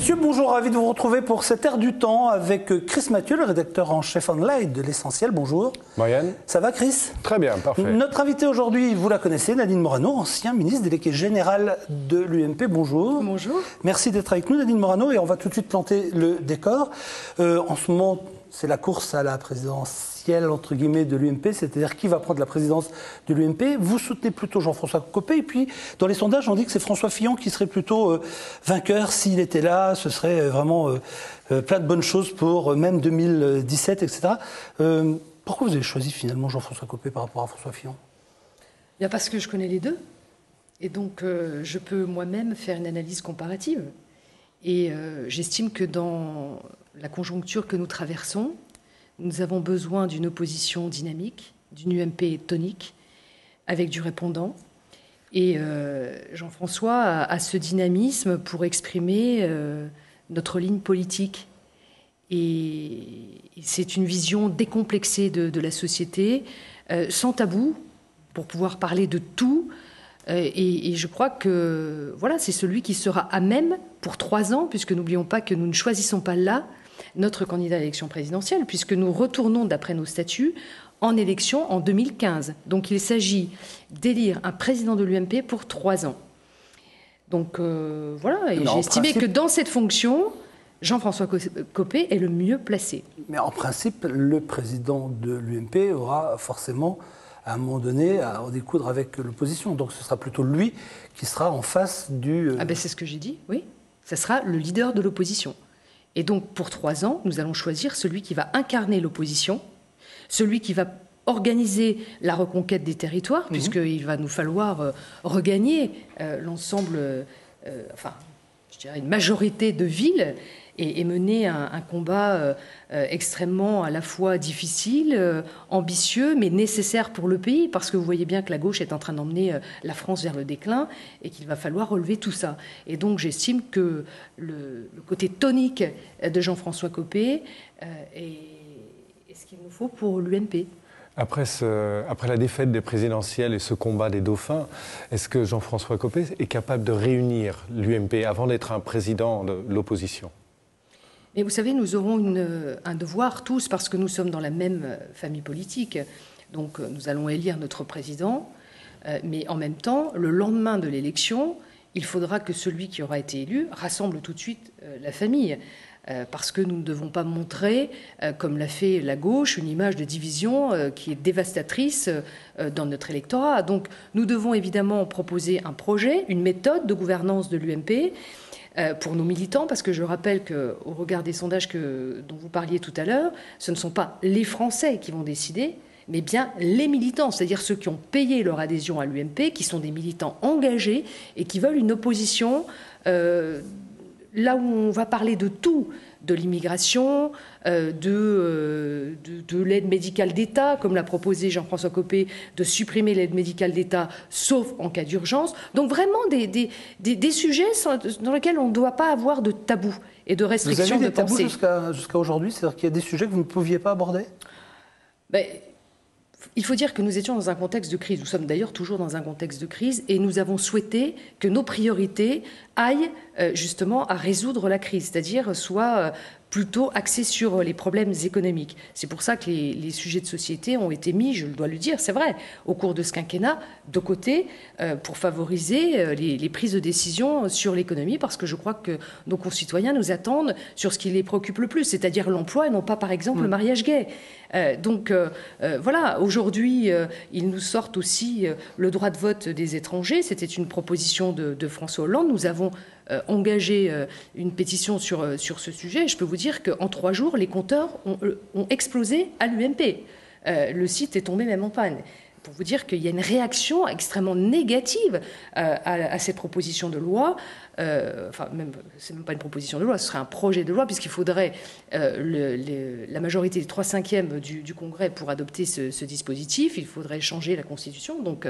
messieurs, bonjour, ravi de vous retrouver pour cette ère du temps avec Chris Mathieu, le rédacteur en chef online de l'Essentiel. Bonjour. Marianne. Ça va, Chris? Très bien, parfait. Notre invité aujourd'hui, vous la connaissez, Nadine Morano, ancien ministre délégué général de l'UMP. Bonjour. Bonjour. Merci d'être avec nous, Nadine Morano, et on va tout de suite planter le décor. En ce moment, c'est la course à la présidentielle, entre guillemets, de l'UMP, c'est-à-dire qui va prendre la présidence de l'UMP. Vous soutenez plutôt Jean-François Copé, et puis dans les sondages, on dit que c'est François Fillon qui serait plutôt vainqueur. S'il était là, ce serait vraiment plein de bonnes choses pour même 2017, etc. Pourquoi vous avez choisi finalement Jean-François Copé par rapport à François Fillon? Bien parce que je connais les deux, et donc je peux moi-même faire une analyse comparative. Et j'estime que dans la conjoncture que nous traversons, nous avons besoin d'une opposition dynamique, d'une UMP tonique, avec du répondant. Et Jean-François a ce dynamisme pour exprimer notre ligne politique. Et c'est une vision décomplexée de la société, sans tabou, pour pouvoir parler de tout. Et je crois que voilà, c'est celui qui sera à même pour 3 ans, puisque n'oublions pas que nous ne choisissons pas là notre candidat à l'élection présidentielle, puisque nous retournons, d'après nos statuts, en élection en 2015. Donc il s'agit d'élire un président de l'UMP pour 3 ans. Donc voilà, et j'ai estimé que dans cette fonction, Jean-François Copé est le mieux placé. Mais en principe, le président de l'UMP aura forcément, à un moment donné, à en découdre avec l'opposition. Donc ce sera plutôt lui qui sera en face du... Ah ben c'est ce que j'ai dit, oui. Ça sera le leader de l'opposition. Et donc pour 3 ans, nous allons choisir celui qui va incarner l'opposition, celui qui va organiser la reconquête des territoires, puisqu'il va nous falloir regagner l'ensemble, enfin, je dirais une majorité de villes, et mener un combat extrêmement à la fois difficile, ambitieux, mais nécessaire pour le pays, parce que vous voyez bien que la gauche est en train d'emmener la France vers le déclin et qu'il va falloir relever tout ça. Et donc j'estime que le côté tonique de Jean-François Copé est ce qu'il nous faut pour l'UMP. Après la défaite des présidentielles et ce combat des dauphins, est-ce que Jean-François Copé est capable de réunir l'UMP avant d'être un président de l'opposition? Mais vous savez, nous aurons un devoir tous, parce que nous sommes dans la même famille politique. Donc nous allons élire notre président. Mais en même temps, le lendemain de l'élection, il faudra que celui qui aura été élu rassemble tout de suite la famille. Parce que nous ne devons pas montrer, comme l'a fait la gauche, une image de division qui est dévastatrice dans notre électorat. Donc nous devons évidemment proposer un projet, une méthode de gouvernance de l'UMP, pour nos militants, parce que je rappelle qu'au regard des sondages dont vous parliez tout à l'heure, ce ne sont pas les Français qui vont décider, mais bien les militants, c'est-à-dire ceux qui ont payé leur adhésion à l'UMP, qui sont des militants engagés et qui veulent une opposition là où on va parler de tout, de l'immigration, de l'aide médicale d'État, comme l'a proposé Jean-François Copé, de supprimer l'aide médicale d'État, sauf en cas d'urgence. Donc vraiment des sujets dans lesquels on ne doit pas avoir de tabou et de restrictions de pensée. Vous avez des tabous jusqu'à aujourd'hui? C'est-à-dire qu'il y a des sujets que vous ne pouviez pas aborder? Il faut dire que nous étions dans un contexte de crise. Nous sommes d'ailleurs toujours dans un contexte de crise et nous avons souhaité que nos priorités aillent justement à résoudre la crise, c'est-à-dire soient plutôt axées sur les problèmes économiques. C'est pour ça que les sujets de société ont été mis, je dois le dire, c'est vrai, au cours de ce quinquennat, de côté, pour favoriser les prises de décision sur l'économie, parce que je crois que nos concitoyens nous attendent sur ce qui les préoccupe le plus, c'est-à-dire l'emploi et non pas, par exemple, le mariage gay. Donc voilà, aujourd'hui, ils nous sortent aussi le droit de vote des étrangers. C'était une proposition de François Hollande. Nous avons engagé une pétition sur ce sujet. Je peux vous dire qu'en 3 jours, les compteurs ont explosé à l'UMP. Le site est tombé même en panne. Pour vous dire qu'il y a une réaction extrêmement négative à cette proposition de loi. Enfin, c'est même pas une proposition de loi, ce serait un projet de loi, puisqu'il faudrait la majorité des 3/5 du Congrès pour adopter ce dispositif. Il faudrait changer la Constitution. Donc,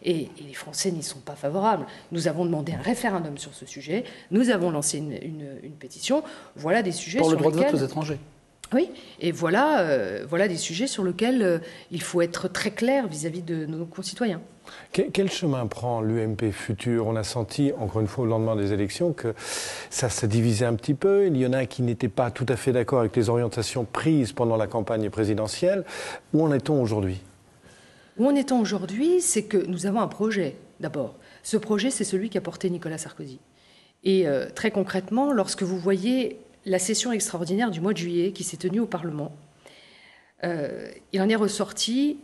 et les Français n'y sont pas favorables. Nous avons demandé un référendum sur ce sujet. Nous avons lancé une pétition. Voilà des sujets pour sur le droit lesquels... de vote aux étrangers. Oui, et voilà des sujets sur lesquels il faut être très clair vis-à-vis de nos concitoyens. Quel chemin prend l'UMP futur? On a senti, encore une fois, au lendemain des élections, que ça se divisait un petit peu. Il y en a qui n'étaient pas tout à fait d'accord avec les orientations prises pendant la campagne présidentielle. Où en est-on aujourd'hui? Où en est-on aujourd'hui, c'est que nous avons un projet, d'abord. Ce projet, c'est celui qu'a porté Nicolas Sarkozy. Et très concrètement, lorsque vous voyez la session extraordinaire du mois de juillet qui s'est tenue au Parlement, il en est ressorti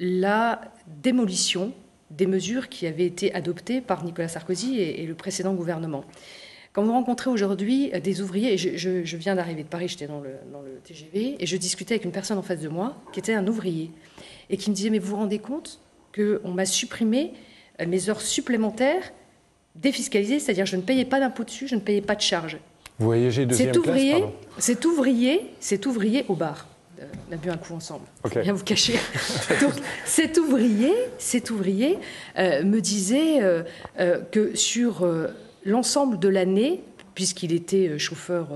la démolition des mesures qui avaient été adoptées par Nicolas Sarkozy et le précédent gouvernement. Quand vous rencontrez aujourd'hui des ouvriers, et je viens d'arriver de Paris, j'étais dans le TGV, et je discutais avec une personne en face de moi qui était un ouvrier, et qui me disait « Mais vous vous rendez compte qu'on m'a supprimé mes heures supplémentaires défiscalisées, c'est-à-dire je ne payais pas d'impôt dessus, je ne payais pas de charges. » Vous voyagez deuxième classe, pardon. Cet ouvrier au bar. On a bu un coup ensemble, Okay. Bien vous cacher. Donc, cet ouvrier me disait que sur l'ensemble de l'année, puisqu'il était chauffeur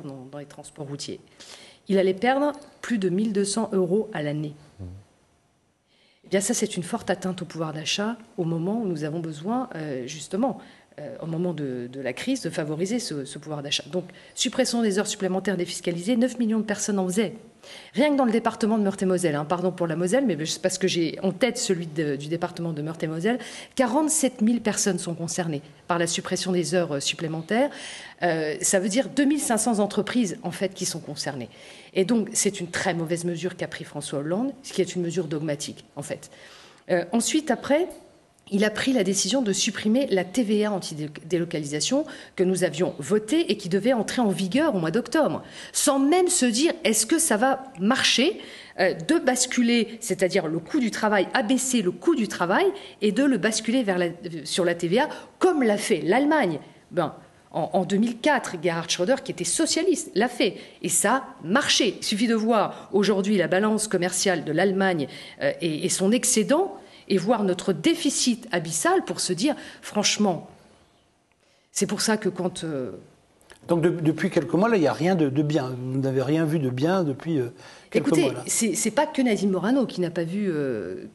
dans les transports routiers, il allait perdre plus de 1 200 € à l'année. Eh bien, ça, c'est une forte atteinte au pouvoir d'achat au moment où nous avons besoin, justement, au moment de la crise, de favoriser ce pouvoir d'achat. Donc, suppression des heures supplémentaires défiscalisées, 9 millions de personnes en faisaient. Rien que dans le département de Meurthe-et-Moselle, pardon pour la Moselle, mais parce que j'ai en tête celui du département de Meurthe-et-Moselle, 47 000 personnes sont concernées par la suppression des heures supplémentaires. Ça veut dire 2 500 entreprises, en fait, qui sont concernées. Et donc, c'est une très mauvaise mesure qu'a pris François Hollande, ce qui est une mesure dogmatique, en fait. Ensuite, après, il a pris la décision de supprimer la TVA anti-délocalisation que nous avions votée et qui devait entrer en vigueur au mois d'octobre, sans même se dire est-ce que ça va marcher, de basculer, c'est-à-dire le coût du travail, abaisser le coût du travail et de le basculer sur la TVA, comme l'a fait l'Allemagne. En 2004, Gerhard Schröder, qui était socialiste, l'a fait. Et ça a marché. Il suffit de voir aujourd'hui la balance commerciale de l'Allemagne et son excédent, et voir notre déficit abyssal pour se dire, franchement, c'est pour ça que quand... Donc depuis quelques mois, là, il n'y a rien de bien. Vous n'avez rien vu de bien depuis quelques mois. Écoutez, c'est pas que Nadine Morano qui n'a pas vu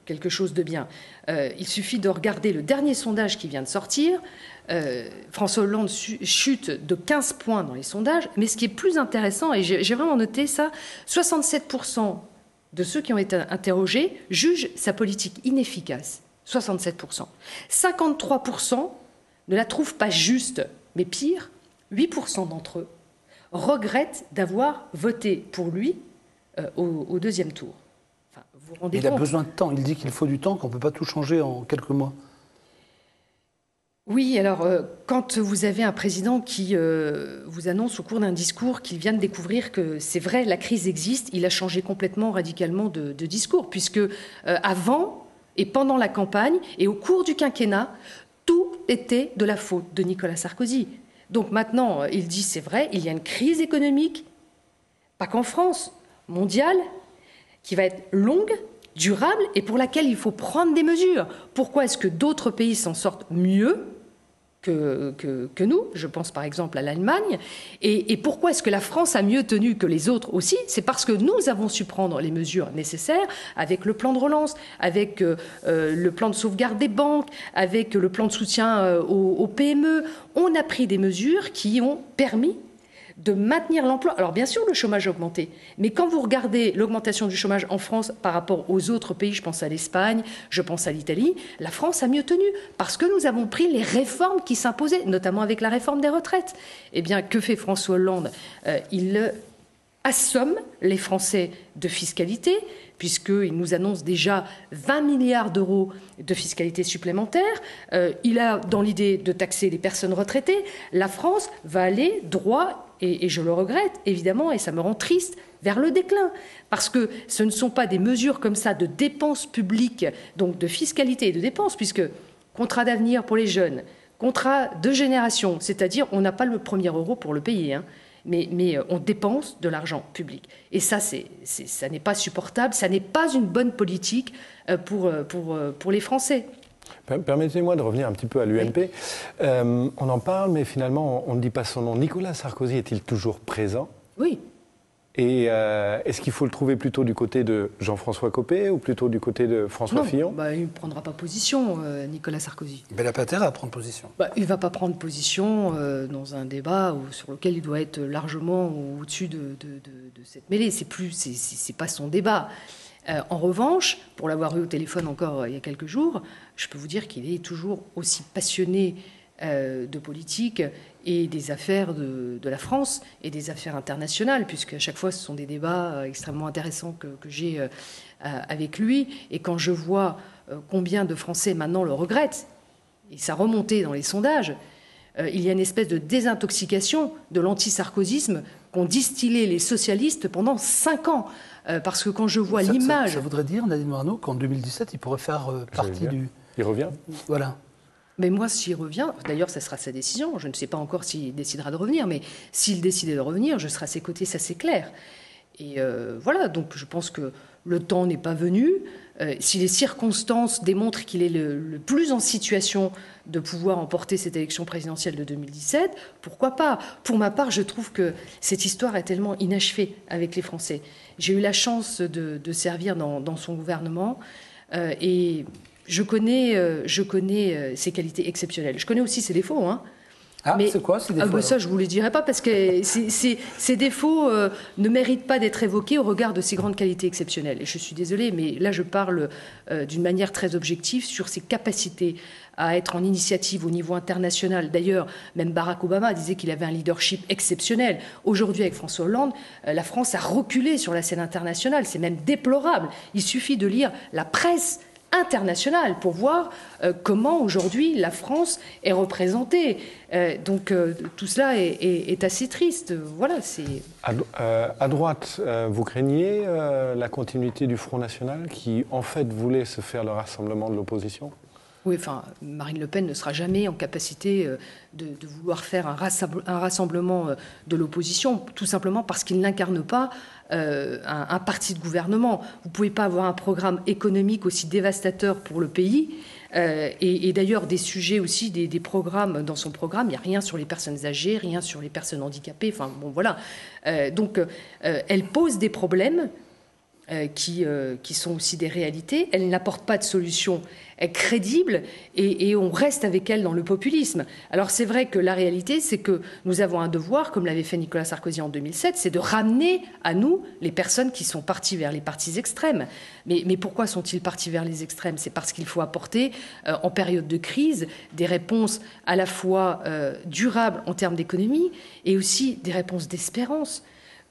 quelque chose de bien. Il suffit de regarder le dernier sondage qui vient de sortir. François Hollande chute de 15 points dans les sondages. Mais ce qui est plus intéressant, et j'ai vraiment noté ça, 67% de ceux qui ont été interrogés jugent sa politique inefficace. 67%. 53% ne la trouvent pas juste, mais pire, 8% d'entre eux regrettent d'avoir voté pour lui au deuxième tour. Enfin, vous vous rendez compte ? Il a besoin de temps. Il dit qu'il faut du temps, qu'on ne peut pas tout changer en quelques mois. Oui, alors quand vous avez un président qui vous annonce au cours d'un discours qu'il vient de découvrir que c'est vrai, la crise existe, il a changé complètement, radicalement de discours, puisque avant et pendant la campagne et au cours du quinquennat, tout était de la faute de Nicolas Sarkozy. Donc maintenant, il dit c'est vrai, il y a une crise économique, pas qu'en France, mondiale, qui va être longue, durable et pour laquelle il faut prendre des mesures. Pourquoi est-ce que d'autres pays s'en sortent mieux que nous? Je pense par exemple à l'Allemagne. Et pourquoi est-ce que la France a mieux tenu que les autres aussi? C'est parce que nous avons su prendre les mesures nécessaires avec le plan de relance, avec le plan de sauvegarde des banques, avec le plan de soutien aux PME. On a pris des mesures qui ont permis de maintenir l'emploi. Alors bien sûr, le chômage a augmenté, mais quand vous regardez l'augmentation du chômage en France par rapport aux autres pays, je pense à l'Espagne, je pense à l'Italie, la France a mieux tenu, parce que nous avons pris les réformes qui s'imposaient, notamment avec la réforme des retraites. Eh bien, que fait François Hollande? Il assomme les Français de fiscalité, puisqu'il nous annonce déjà 20 milliards d'euros de fiscalité supplémentaire. Il a dans l'idée de taxer les personnes retraitées. La France va aller droit, et je le regrette évidemment, et ça me rend triste, vers le déclin. Parce que ce ne sont pas des mesures comme ça de dépenses publiques, donc de fiscalité et de dépenses, puisque contrat d'avenir pour les jeunes, contrat de génération, c'est-à-dire on n'a pas le premier euro pour le payer, hein. Mais on dépense de l'argent public. Et ça, ça n'est pas supportable, ça n'est pas une bonne politique pour les Français. Permettez-moi de revenir un petit peu à l'UMP. Oui. On en parle, mais finalement, on ne dit pas son nom. Nicolas Sarkozy est-il toujours présent? Oui. Et est-ce qu'il faut le trouver plutôt du côté de Jean-François Copé ou plutôt du côté de François Fillon ? Il ne prendra pas position, Nicolas Sarkozy. Mais il n'a pas intérêt à prendre position. Il ne va pas prendre position dans un débat sur lequel il doit être largement au-dessus de cette mêlée. C'est pas son débat. En revanche, pour l'avoir eu au téléphone encore il y a quelques jours, je peux vous dire qu'il est toujours aussi passionné de politique et des affaires de la France et des affaires internationales, puisque à chaque fois, ce sont des débats extrêmement intéressants que j'ai avec lui. Et quand je vois combien de Français maintenant le regrettent, et ça remontait dans les sondages, il y a une espèce de désintoxication de l'anti-sarkozysme qu'ont distillé les socialistes pendant 5 ans. Parce que quand je vois l'image... Ça voudrait dire, Nadine Morano, qu'en 2017, il pourrait faire partie du... Il revient ? Voilà. Mais moi, s'il revient, d'ailleurs, ça sera sa décision. Je ne sais pas encore s'il décidera de revenir, mais s'il décidait de revenir, je serai à ses côtés, ça c'est clair. Et voilà, donc je pense que le temps n'est pas venu. Si les circonstances démontrent qu'il est le plus en situation de pouvoir emporter cette élection présidentielle de 2017, pourquoi pas ? Pour ma part, je trouve que cette histoire est tellement inachevée avec les Français. J'ai eu la chance de servir dans son gouvernement et je connais ses qualités exceptionnelles. Je connais aussi ses défauts, hein. Ah, mais c'est quoi ces défauts ça, je ne vous le dirai pas, parce que ces défauts ne méritent pas d'être évoqués au regard de ses grandes qualités exceptionnelles. Et je suis désolée, mais là, je parle d'une manière très objective sur ses capacités à être en initiative au niveau international. D'ailleurs, même Barack Obama disait qu'il avait un leadership exceptionnel. Aujourd'hui, avec François Hollande, la France a reculé sur la scène internationale. C'est même déplorable. Il suffit de lire la presse internationale pour voir comment aujourd'hui la France est représentée. Donc tout cela est assez triste. Voilà, c'est... À droite, vous craignez la continuité du Front National qui, en fait, voulait se faire le rassemblement de l'opposition ? Oui, enfin, Marine Le Pen ne sera jamais en capacité de vouloir faire un rassemblement de l'opposition, tout simplement parce qu'il n'incarne pas un parti de gouvernement. Vous ne pouvez pas avoir un programme économique aussi dévastateur pour le pays. Et d'ailleurs, des sujets aussi, des programmes dans son programme, il n'y a rien sur les personnes âgées, rien sur les personnes handicapées. Enfin, bon, voilà. Donc, elle pose des problèmes qui sont aussi des réalités. Elle n'apporte pas de solution crédible et on reste avec elle dans le populisme. Alors c'est vrai que la réalité, c'est que nous avons un devoir, comme l'avait fait Nicolas Sarkozy en 2007, c'est de ramener à nous les personnes qui sont parties vers les partis extrêmes. Mais pourquoi sont-ils partis vers les extrêmes ? C'est parce qu'il faut apporter, en période de crise, des réponses à la fois durables en termes d'économie et aussi des réponses d'espérance.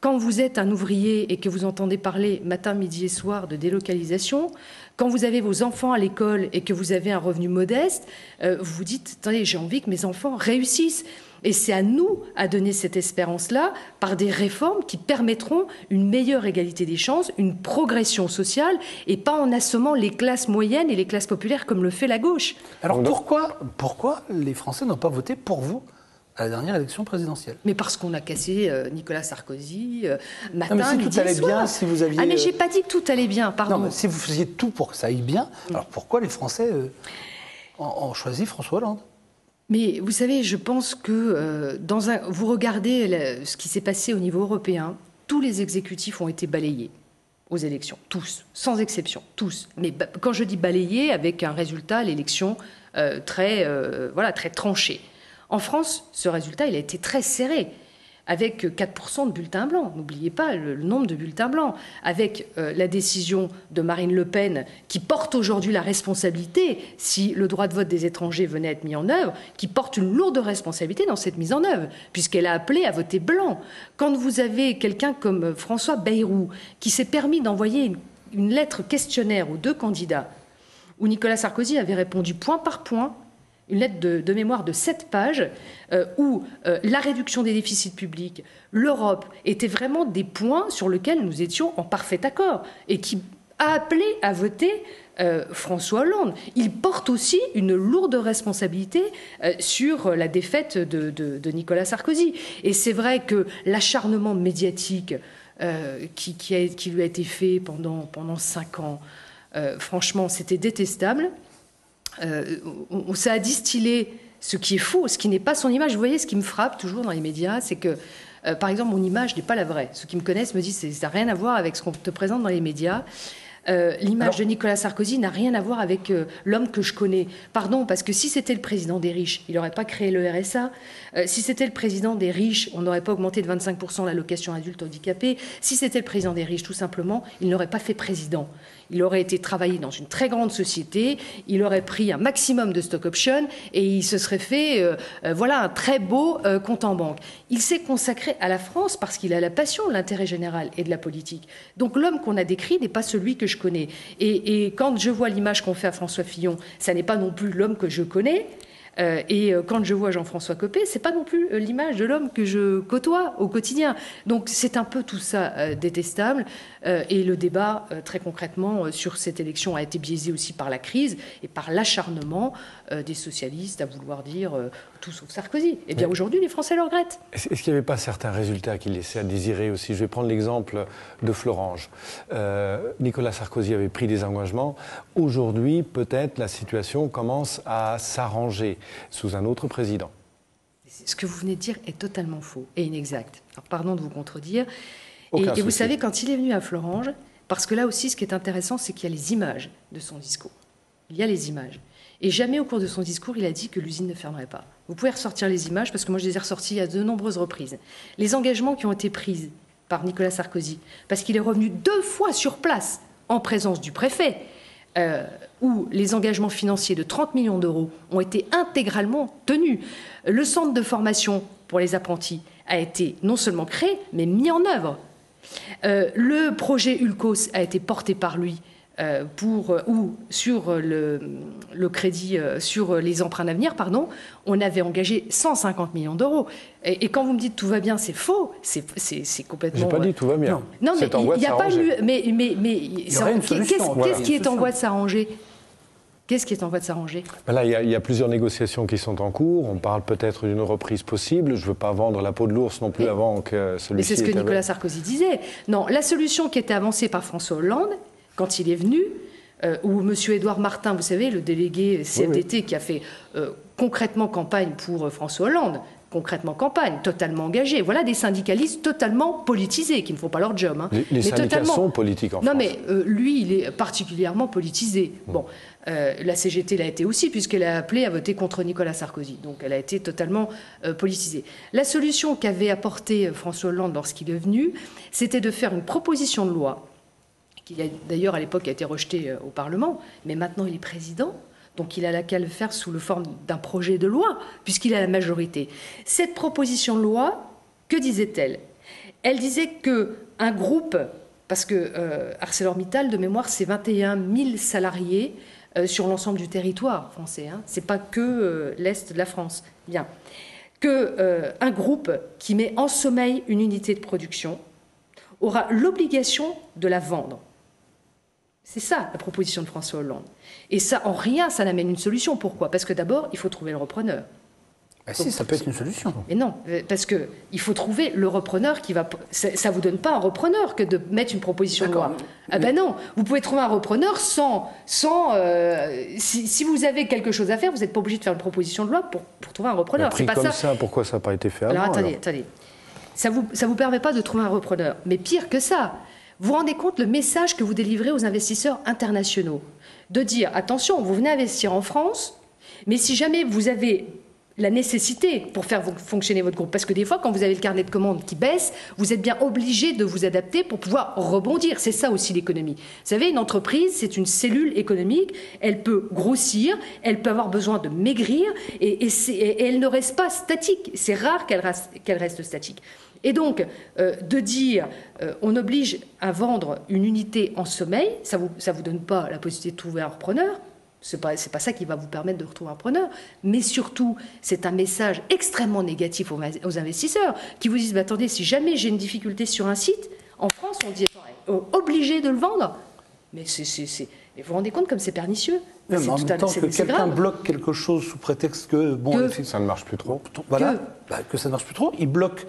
Quand vous êtes un ouvrier et que vous entendez parler matin, midi et soir de délocalisation, quand vous avez vos enfants à l'école et que vous avez un revenu modeste, vous vous dites « Attendez, j'ai envie que mes enfants réussissent ». Et c'est à nous à donner cette espérance-là par des réformes qui permettront une meilleure égalité des chances, une progression sociale, et pas en assommant les classes moyennes et les classes populaires comme le fait la gauche. Alors pourquoi les Français n'ont pas voté pour vous à la dernière élection présidentielle? Mais parce qu'on a cassé Nicolas Sarkozy, matin, non, mais si midi tout allait soir. Bien, si vous aviez... Ah mais j'ai pas dit que tout allait bien, pardon. Non, mais si vous faisiez tout pour que ça aille bien, alors pourquoi les Français ont choisi François Hollande? Mais vous savez, je pense que vous regardez ce qui s'est passé au niveau européen, tous les exécutifs ont été balayés aux élections, tous, sans exception, tous. Mais quand je dis balayés, avec un résultat, l'élection très tranché. En France, ce résultat, il a été très serré, avec 4% de bulletins blancs. N'oubliez pas le nombre de bulletins blancs. Avec la décision de Marine Le Pen, qui porte aujourd'hui la responsabilité, si le droit de vote des étrangers venait à être mis en œuvre, qui porte une lourde responsabilité dans cette mise en œuvre, puisqu'elle a appelé à voter blanc. Quand vous avez quelqu'un comme François Bayrou, qui s'est permis d'envoyer une lettre questionnaire aux 2 candidats, où Nicolas Sarkozy avait répondu point par point, une lettre de mémoire de 7 pages où la réduction des déficits publics, l'Europe, étaient vraiment des points sur lesquels nous étions en parfait accord et qui a appelé à voter François Hollande. Il porte aussi une lourde responsabilité sur la défaite de Nicolas Sarkozy. Et c'est vrai que l'acharnement médiatique qui lui a été fait pendant 5 ans, franchement, c'était détestable. Ça a distillé ce qui est faux, ce qui n'est pas son image. Vous voyez, ce qui me frappe toujours dans les médias, c'est que par exemple, mon image n'est pas la vraie. Ceux qui me connaissent me disent que ça n'a rien à voir avec ce qu'on te présente dans les médias. L'image de Nicolas Sarkozy n'a rien à voir avec l'homme que je connais. Pardon, parce que si c'était le président des riches, il n'aurait pas créé le RSA. Si c'était le président des riches, on n'aurait pas augmenté de 25% l'allocation adulte handicapé. Si c'était le président des riches, tout simplement, il n'aurait pas fait président. Il aurait été travaillé dans une très grande société, il aurait pris un maximum de stock options et il se serait fait voilà, un très beau compte en banque. Il s'est consacré à la France parce qu'il a la passion de l'intérêt général et de la politique. Donc l'homme qu'on a décrit n'est pas celui que je connais. Et quand je vois l'image qu'on fait à François Fillon, ça n'est pas non plus l'homme que je connais. Et quand je vois Jean-François Copé, c'est pas non plus l'image de l'homme que je côtoie au quotidien. Donc c'est un peu tout ça détestable. Et le débat, très concrètement, sur cette élection a été biaisé aussi par la crise et par l'acharnement des socialistes à vouloir dire tout sauf Sarkozy. Eh bien aujourd'hui, les Français le regrettent. Est-ce qu'il n'y avait pas certains résultats qui laissaient à désirer aussi? Je vais prendre l'exemple de Florange. Nicolas Sarkozy avait pris des engagements. Aujourd'hui, peut-être la situation commence à s'arranger sous un autre président. Ce que vous venez de dire est totalement faux et inexact. Alors, pardon de vous contredire. Et vous savez, quand il est venu à Florange, parce que là aussi, ce qui est intéressant, c'est qu'il y a les images de son discours. Il y a les images. Et jamais au cours de son discours, il a dit que l'usine ne fermerait pas. Vous pouvez ressortir les images, parce que moi, je les ai ressorties à de nombreuses reprises. Les engagements qui ont été pris par Nicolas Sarkozy, parce qu'il est revenu 2 fois sur place, en présence du préfet, où les engagements financiers de 30 millions d'euros ont été intégralement tenus. Le centre de formation pour les apprentis a été non seulement créé, mais mis en œuvre. Le projet ULCOS a été porté par lui sur le crédit, sur les emprunts d'avenir, pardon, on avait engagé 150 millions d'euros. Et quand vous me dites tout va bien, c'est faux, c'est complètement... J'ai pas dit tout va bien. Non, mais il n'y a pas eu... Qu'est-ce qui est en voie de s'arranger ? Qu'est-ce qui est en voie de s'arranger ? Là, il y a plusieurs négociations qui sont en cours. On parle peut-être d'une reprise possible. Je ne veux pas vendre la peau de l'ours non plus avant que celui-ci... Mais c'est ce que Nicolas Sarkozy disait. Non, la solution qui était avancée par François Hollande, quand il est venu, où M. Édouard Martin, vous savez, le délégué CFDT qui a fait concrètement campagne pour François Hollande, concrètement campagne, totalement engagé. Voilà des syndicalistes totalement politisés, qui ne font pas leur job. Hein. Les syndicats sont politiques en France. Non, mais lui, il est particulièrement politisé. Bon, la CGT l'a été aussi, puisqu'elle a appelé à voter contre Nicolas Sarkozy. Donc elle a été totalement politisée. La solution qu'avait apportée François Hollande lorsqu'il est venu, c'était de faire une proposition de loi, qui a d'ailleurs à l'époque a été rejetée au Parlement, mais maintenant il est président. Donc il a qu'à le faire sous la forme d'un projet de loi, puisqu'il a la majorité. Cette proposition de loi, que disait-elle ? Elle disait qu'un groupe, parce que ArcelorMittal, de mémoire, c'est 21 000 salariés sur l'ensemble du territoire français. Hein. Ce n'est pas que l'Est de la France. Bien. Qu'un groupe qui met en sommeil une unité de production aura l'obligation de la vendre. C'est ça, la proposition de François Hollande. Et ça, en rien, ça n'amène une solution. Pourquoi ? Parce que d'abord, il faut trouver le repreneur. Si, ça peut être une solution. Mais non, parce qu'il faut trouver le repreneur qui va... Ça ne vous donne pas un repreneur que de mettre une proposition de loi. Ah ben non, vous pouvez trouver un repreneur sans si vous avez quelque chose à faire, vous n'êtes pas obligé de faire une proposition de loi pour trouver un repreneur. C'est pas comme ça, pourquoi ça n'a pas été fait avant ? Alors attendez. Ça vous permet pas de trouver un repreneur. Mais pire que ça, vous vous rendez compte le message que vous délivrez aux investisseurs internationaux, de dire, attention, vous venez investir en France, mais si jamais vous avez la nécessité pour faire fonctionner votre groupe, parce que des fois, quand vous avez le carnet de commandes qui baisse, vous êtes bien obligé de vous adapter pour pouvoir rebondir. C'est ça aussi l'économie. Vous savez, une entreprise, c'est une cellule économique, elle peut grossir, elle peut avoir besoin de maigrir, et elle ne reste pas statique. C'est rare qu'elle reste statique. Et donc, de dire on oblige à vendre une unité en sommeil, ça vous donne pas la possibilité de trouver un repreneur. C'est pas ça qui va vous permettre de retrouver un repreneur. Mais surtout, c'est un message extrêmement négatif aux investisseurs qui vous disent attendez, si jamais j'ai une difficulté sur un site, en France, on dit obligé de le vendre. Mais vous vous rendez compte comme c'est pernicieux. Mais en même temps que quelqu'un bloque quelque chose sous prétexte que ça ne marche plus trop. Voilà, que ça ne marche plus trop, il bloque.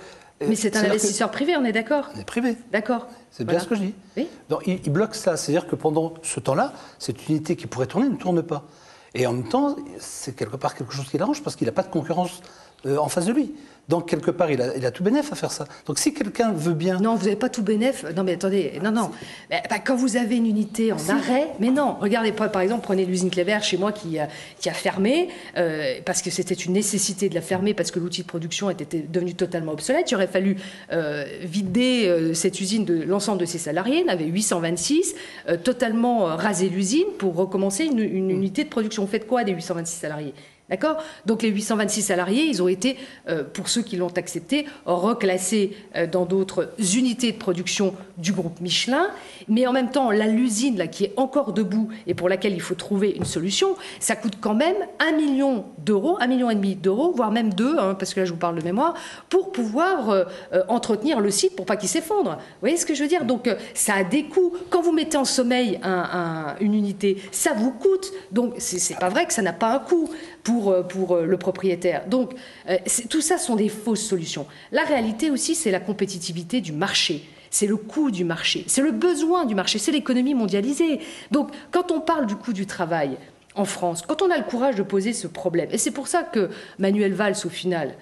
Mais c'est un investisseur privé, on est d'accord ? On est privé. D'accord. C'est bien ce que je dis. Oui. Donc, il bloque ça. C'est-à-dire que pendant ce temps-là, cette unité qui pourrait tourner ne tourne pas. Et en même temps, c'est quelque part quelque chose qui l'arrange parce qu'il n'a pas de concurrence en face de lui. Donc, quelque part, il a tout bénéf à faire ça. Donc, si quelqu'un veut bien... Non, vous n'avez pas tout bénéf. Non, mais attendez, non. Quand vous avez une unité en arrêt, mais non. Regardez, par exemple, prenez l'usine Cléver chez moi qui a fermé, parce que c'était une nécessité de la fermer, parce que l'outil de production était devenu totalement obsolète. Il aurait fallu vider cette usine de l'ensemble de ses salariés. Il y en avait 826, totalement raser l'usine pour recommencer une unité de production. Vous faites quoi des 826 salariés ? D'accord ? Donc les 826 salariés, ils ont été, pour ceux qui l'ont accepté, reclassés dans d'autres unités de production du groupe Michelin. Mais en même temps, l'usine là, qui est encore debout et pour laquelle il faut trouver une solution, ça coûte quand même 1 million d'euros, 1,5 million d'euros, voire même 2, parce que là je vous parle de mémoire, pour pouvoir entretenir le site pour pas qu'il s'effondre. Vous voyez ce que je veux dire ? Donc ça a des coûts. Quand vous mettez en sommeil une unité, ça vous coûte. Donc c'est pas vrai que ça n'a pas un coût pour le propriétaire. Donc, tout ça sont des fausses solutions. La réalité aussi, c'est la compétitivité du marché. C'est le coût du marché. C'est le besoin du marché. C'est l'économie mondialisée. Donc, quand on parle du coût du travail en France, quand on a le courage de poser ce problème, et c'est pour ça que Manuel Valls, au final,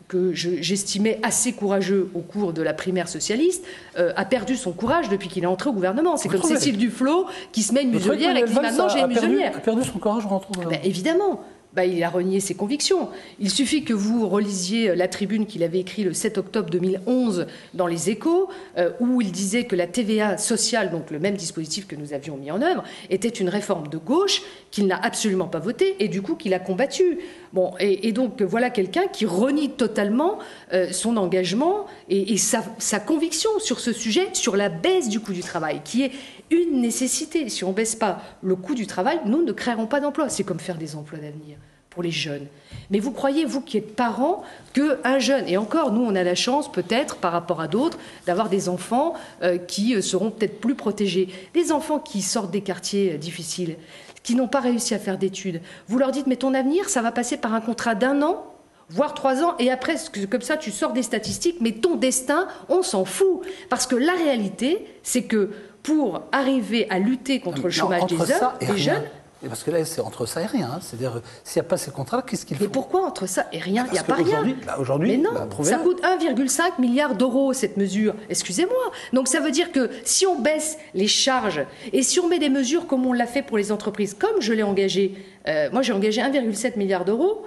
que j'estimais assez courageux au cours de la primaire socialiste, a perdu son courage depuis qu'il est entré au gouvernement. C'est comme Cécile Duflot qui se met une muselière et qui dit maintenant j'ai une muselière. A perdu son courage en rentrant au gouvernement. Évidemment. Il a renié ses convictions. Il suffit que vous relisiez la tribune qu'il avait écrite le 7 octobre 2011 dans Les Échos, où il disait que la TVA sociale, donc le même dispositif que nous avions mis en œuvre, était une réforme de gauche qu'il n'a absolument pas votée et du coup qu'il a combattue. Bon, et donc voilà quelqu'un qui renie totalement son engagement et sa conviction sur ce sujet, sur la baisse du coût du travail, qui est une nécessité. Si on ne baisse pas le coût du travail, nous ne créerons pas d'emplois. C'est comme faire des emplois d'avenir pour les jeunes. Mais vous croyez, vous qui êtes parents, qu'un jeune, et encore, nous on a la chance peut-être par rapport à d'autres, d'avoir des enfants qui seront peut-être plus protégés. Des enfants qui sortent des quartiers difficiles, qui n'ont pas réussi à faire d'études. Vous leur dites, mais ton avenir, ça va passer par un contrat d'1 an, voire 3 ans, et après, comme ça, tu sors des statistiques, mais ton destin, on s'en fout. Parce que la réalité, c'est que pour arriver à lutter contre le chômage des jeunes... Parce que là, c'est entre ça et rien. C'est-à-dire, s'il n'y a pas ces contrats, qu'est-ce qu'il faut ? Mais pourquoi entre ça et rien ? Il n'y a pas rien. Aujourd'hui, mais non, ça coûte 1,5 milliard d'euros, cette mesure. Excusez-moi. Donc ça veut dire que si on baisse les charges et si on met des mesures comme on l'a fait pour les entreprises, comme je l'ai engagé, moi j'ai engagé 1,7 milliard d'euros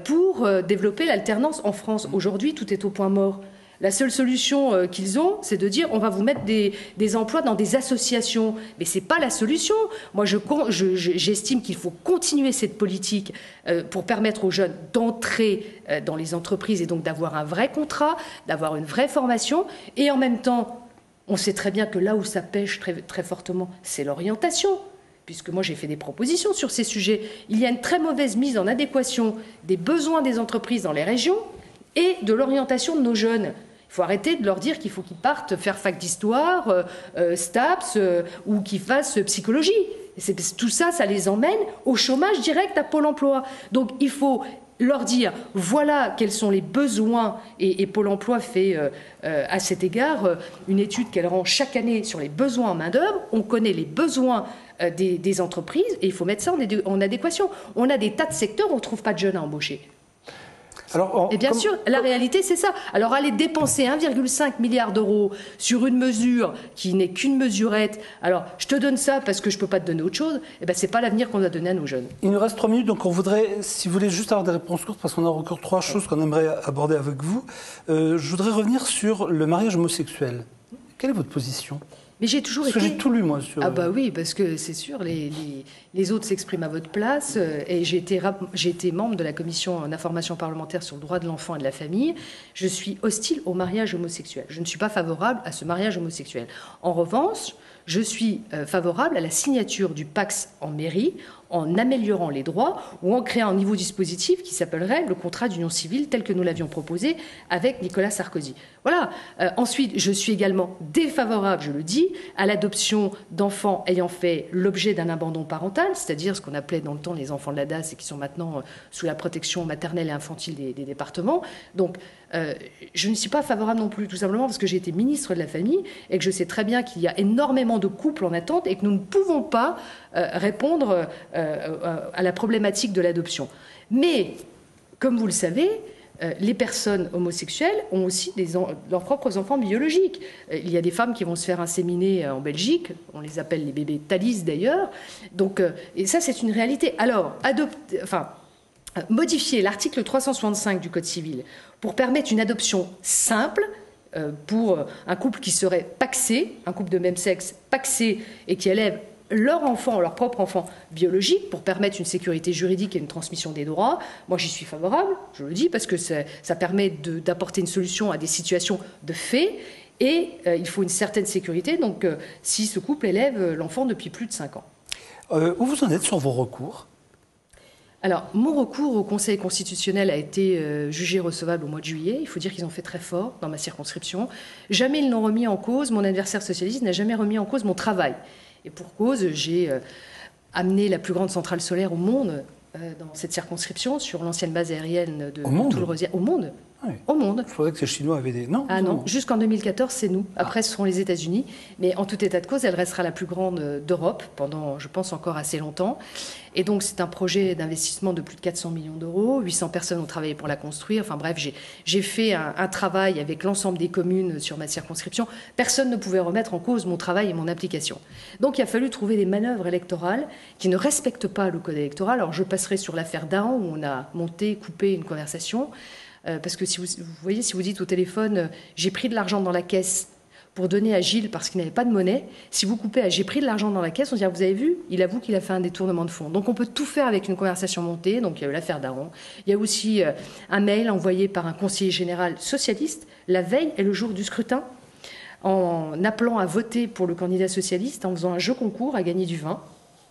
pour développer l'alternance en France. Aujourd'hui, tout est au point mort. La seule solution qu'ils ont, c'est de dire on va vous mettre des emplois dans des associations. Mais ce n'est pas la solution. Moi, j'estime qu'il faut continuer cette politique pour permettre aux jeunes d'entrer dans les entreprises et donc d'avoir un vrai contrat, d'avoir une vraie formation. Et en même temps, on sait très bien que là où ça pêche très, très fortement, c'est l'orientation. Puisque moi j'ai fait des propositions sur ces sujets. Il y a une très mauvaise mise en adéquation des besoins des entreprises dans les régions et de l'orientation de nos jeunes. Il faut arrêter de leur dire qu'il faut qu'ils partent faire fac d'histoire, STAPS ou qu'ils fassent psychologie. Tout ça, ça les emmène au chômage direct à Pôle emploi. Donc il faut leur dire, voilà quels sont les besoins, et Pôle emploi fait à cet égard une étude qu'elle rend chaque année sur les besoins en main-d'œuvre. On connaît les besoins des entreprises et il faut mettre ça en adéquation. On a des tas de secteurs où on ne trouve pas de jeunes à embaucher. Et bien sûr, la réalité, c'est ça. Alors, aller dépenser 1,5 milliard d'euros sur une mesure qui n'est qu'une mesurette, alors, je te donne ça parce que je ne peux pas te donner autre chose, eh ben, ce n'est pas l'avenir qu'on va donner à nos jeunes. Il nous reste 3 minutes, donc on voudrait, si vous voulez juste avoir des réponses courtes, parce qu'on a encore 3 choses qu'on aimerait aborder avec vous, je voudrais revenir sur le mariage homosexuel. Quelle est votre position ? Mais j'ai toujours été... j'ai tout lu, moi. Sur... Ah bah oui, parce que c'est sûr, les autres s'expriment à votre place. Et j'ai été membre de la commission d'information parlementaire sur le droit de l'enfant et de la famille. Je suis hostile au mariage homosexuel. Je ne suis pas favorable à ce mariage homosexuel. En revanche, je suis favorable à la signature du PACS en mairie, en améliorant les droits ou en créant un nouveau dispositif qui s'appellerait le contrat d'union civile tel que nous l'avions proposé avec Nicolas Sarkozy. Voilà. Ensuite, je suis également défavorable, je le dis, à l'adoption d'enfants ayant fait l'objet d'un abandon parental, c'est-à-dire ce qu'on appelait dans le temps les enfants de la DAS et qui sont maintenant sous la protection maternelle et infantile des départements. Donc, je ne suis pas favorable non plus, tout simplement parce que j'ai été ministre de la Famille et que je sais très bien qu'il y a énormément de couples en attente et que nous ne pouvons pas répondre à la problématique de l'adoption. Mais, comme vous le savez, les personnes homosexuelles ont aussi leurs propres enfants biologiques. Il y a des femmes qui vont se faire inséminer en Belgique, on les appelle les bébés Thalys d'ailleurs. Donc, et ça, c'est une réalité. Alors, modifier l'article 365 du Code civil pour permettre une adoption simple pour un couple qui serait pacsé, un couple de même sexe pacsé et qui élève leur enfant, leur propre enfant biologique, pour permettre une sécurité juridique et une transmission des droits. Moi, j'y suis favorable, je le dis, parce que ça permet d'apporter une solution à des situations de fait, et il faut une certaine sécurité, donc si ce couple élève l'enfant depuis plus de 5 ans. Où vous en êtes sur vos recours ? Alors, mon recours au Conseil constitutionnel a été jugé recevable au mois de juillet. Il faut dire qu'ils ont fait très fort dans ma circonscription. Jamais ils n'ont remis en cause, mon adversaire socialiste n'a jamais remis en cause mon travail. Et pour cause, j'ai amené la plus grande centrale solaire au monde dans cette circonscription, sur l'ancienne base aérienne de Toulouse. Au monde. Oui. Au monde. Je croyais que les Chinois avaient des... Non, ah non, jusqu'en 2014, c'est nous. Après, ce seront les États-Unis. Mais en tout état de cause, elle restera la plus grande d'Europe pendant, je pense, encore assez longtemps. Et donc, c'est un projet d'investissement de plus de 400 millions d'euros. 800 personnes ont travaillé pour la construire. Enfin bref, j'ai fait un travail avec l'ensemble des communes sur ma circonscription. Personne ne pouvait remettre en cause mon travail et mon application. Donc, il a fallu trouver des manœuvres électorales qui ne respectent pas le code électoral. Alors, je passerai sur l'affaire Dahan, où on a monté, coupé une conversation. Parce que si vous voyez, si vous dites au téléphone « j'ai pris de l'argent dans la caisse », pour donner à Gilles parce qu'il n'avait pas de monnaie. Si vous coupez à « j'ai pris de l'argent dans la caisse », on dit « vous avez vu, il avoue qu'il a fait un détournement de fonds ». Donc on peut tout faire avec une conversation montée. Donc il y a eu l'affaire Dahan. Il y a aussi un mail envoyé par un conseiller général socialiste la veille et le jour du scrutin, en appelant à voter pour le candidat socialiste, en faisant un jeu concours à gagner du vin,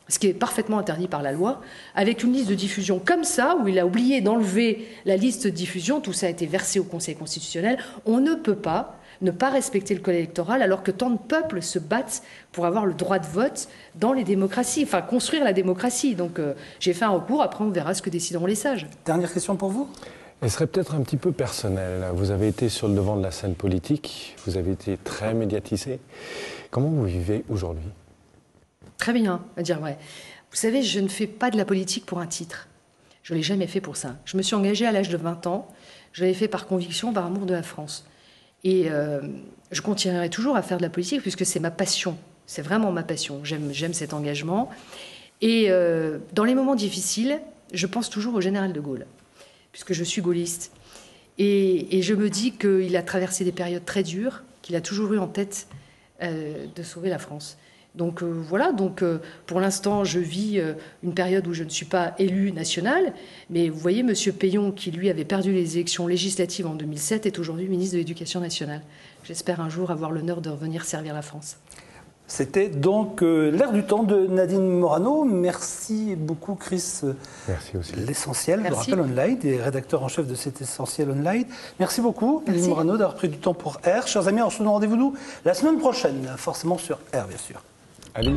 ce qui est parfaitement interdit par la loi, avec une liste de diffusion comme ça, où il a oublié d'enlever la liste de diffusion. Tout ça a été versé au Conseil constitutionnel. On ne peut pas ne pas respecter le code électoral alors que tant de peuples se battent pour avoir le droit de vote dans les démocraties, enfin construire la démocratie. Donc j'ai fait un recours, après on verra ce que décideront les sages. Dernière question pour vous ? Elle serait peut-être un petit peu personnelle. Vous avez été sur le devant de la scène politique, vous avez été très médiatisé. Comment vous vivez aujourd'hui ? Très bien, à dire vrai. Vous savez, je ne fais pas de la politique pour un titre. Je ne l'ai jamais fait pour ça. Je me suis engagée à l'âge de 20 ans. Je l'ai fait par conviction, par amour de la France. Et je continuerai toujours à faire de la politique puisque c'est ma passion. C'est vraiment ma passion. J'aime cet engagement. Et dans les moments difficiles, je pense toujours au général de Gaulle, puisque je suis gaulliste. Et je me dis qu'il a traversé des périodes très dures, qu'il a toujours eu en tête de sauver la France. Donc voilà, pour l'instant, je vis une période où je ne suis pas élu national, mais vous voyez, M. Payon, qui lui avait perdu les élections législatives en 2007, est aujourd'hui ministre de l'Éducation nationale. J'espère un jour avoir l'honneur de revenir servir la France. C'était donc l'air du temps de Nadine Morano. Merci beaucoup, Chris. Merci aussi. L'Essentiel, je rappelle, Online, et rédacteur en chef de cet Essentiel Online. Merci beaucoup, Nadine Morano, d'avoir pris du temps pour R. Chers amis, on se donne rendez-vous, nous, la semaine prochaine, forcément sur R, bien sûr. Allez.